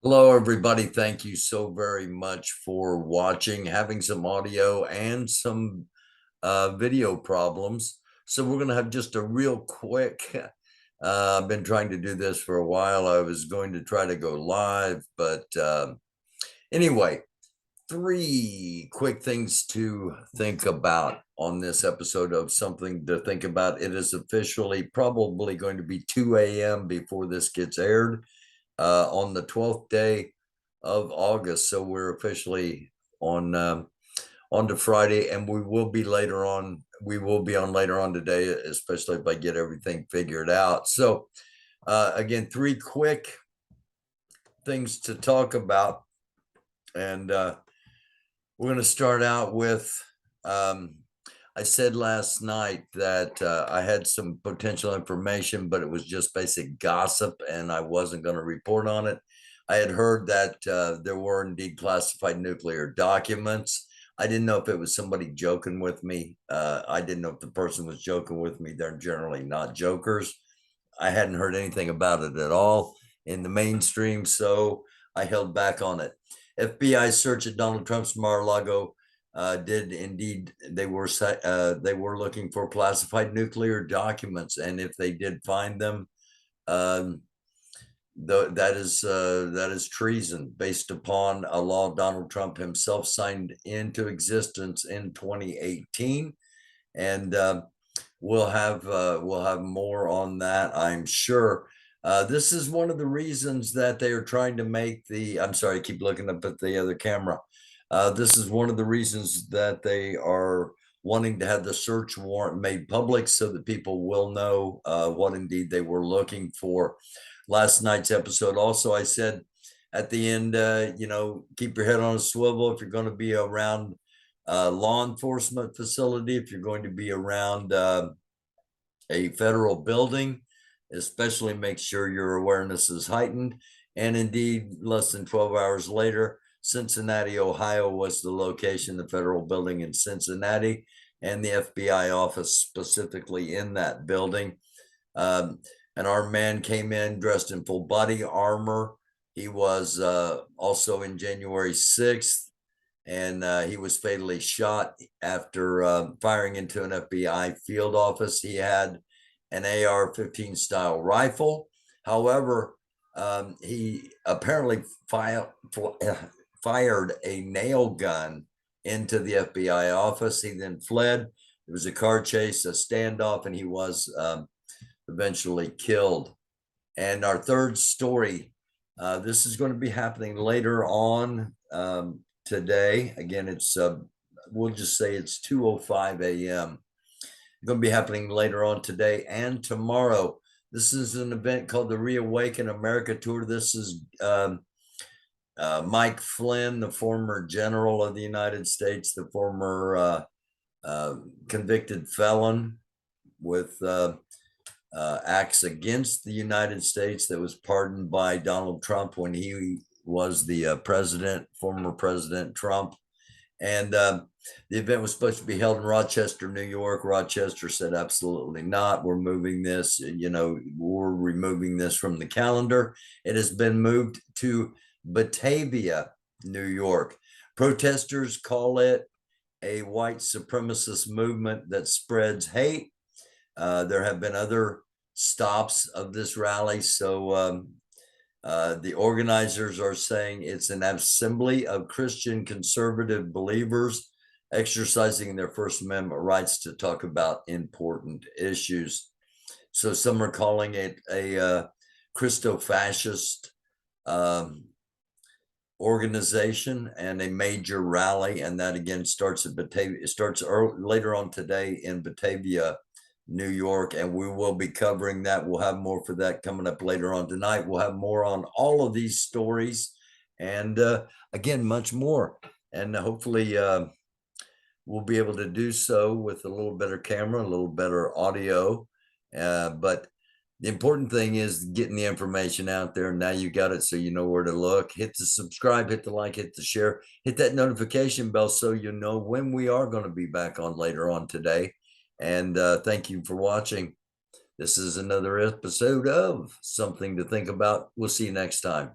Hello, everybody. Thank you so very much for watching, having some audio and some video problems. So we're going to have just a real quick, I've been trying to do this for a while. I was going to try to go live, but anyway, three quick things to think about on this episode of Something to Think About. It is officially probably going to be 2 a.m. before this gets aired on the 12th day of August. So we're officially on to Friday, and we will be later on. We will be on later on today, especially if I get everything figured out. So again, three quick things to talk about, and we're going to start out with. I said last night that I had some potential information, but it was just basic gossip and I wasn't going to report on it. I had heard that there were indeed classified nuclear documents. I didn't know if it was somebody joking with me. I didn't know if the person was joking with me. They're generally not jokers. I hadn't heard anything about it at all in the mainstream, so I held back on it. FBI search at Donald Trump's Mar-a-Lago did indeed. They were looking for classified nuclear documents, and if they did find them, um, that is treason based upon a law Donald Trump himself signed into existence in 2018, and we'll have more on that, I'm sure. This is one of the reasons that they are trying to make the. I'm sorry, I keep looking up at the other camera. This is one of the reasons that they are wanting to have the search warrant made public so that people will know what indeed they were looking for. Last night's episode, also, I said at the end, keep your head on a swivel if you're going to be around law enforcement facility, if you're going to be around a federal building, especially make sure your awareness is heightened. And indeed, less than 12 hours later, Cincinnati, Ohio was the location, the federal building in Cincinnati, and the FBI office specifically in that building. And our man came in dressed in full body armor. He was also in January 6th, and he was fatally shot after firing into an FBI field office. He had an AR-15 style rifle. However, he apparently fired a nail gun into the FBI office. He then fled. There was a car chase, a standoff, and he was eventually killed. And our third story, this is going to be happening later on today. Again, it's we'll just say it's 2:05 a.m. Going to be happening later on today and tomorrow. This is an event called the Reawaken America Tour. This is Mike Flynn, the former general of the United States, the former convicted felon with acts against the United States that was pardoned by Donald Trump when he was the president, former President Trump. And the event was supposed to be held in Rochester, New York. Rochester said, absolutely not. We're moving this, we're removing this from the calendar. It has been moved to Batavia, New York. Protesters call it a white supremacist movement that spreads hate. There have been other stops of this rally. So the organizers are saying it's an assembly of Christian conservative believers exercising their First Amendment rights to talk about important issues. So some are calling it a Christo-fascist organization and a major rally, and that again starts at Batavia. It starts later on today in Batavia, New York, and we will be covering that. We'll have more for that coming up later on tonight. We'll have more on all of these stories and again, much more. And hopefully we'll be able to do so with a little better camera, a little better audio. But the important thing is getting the information out there. Now you got it, so you know where to look. Hit the subscribe, hit the like, hit the share, hit that notification bell so you know when we are going to be back on later on today. And thank you for watching. This is another episode of Something to Think About. We'll see you next time.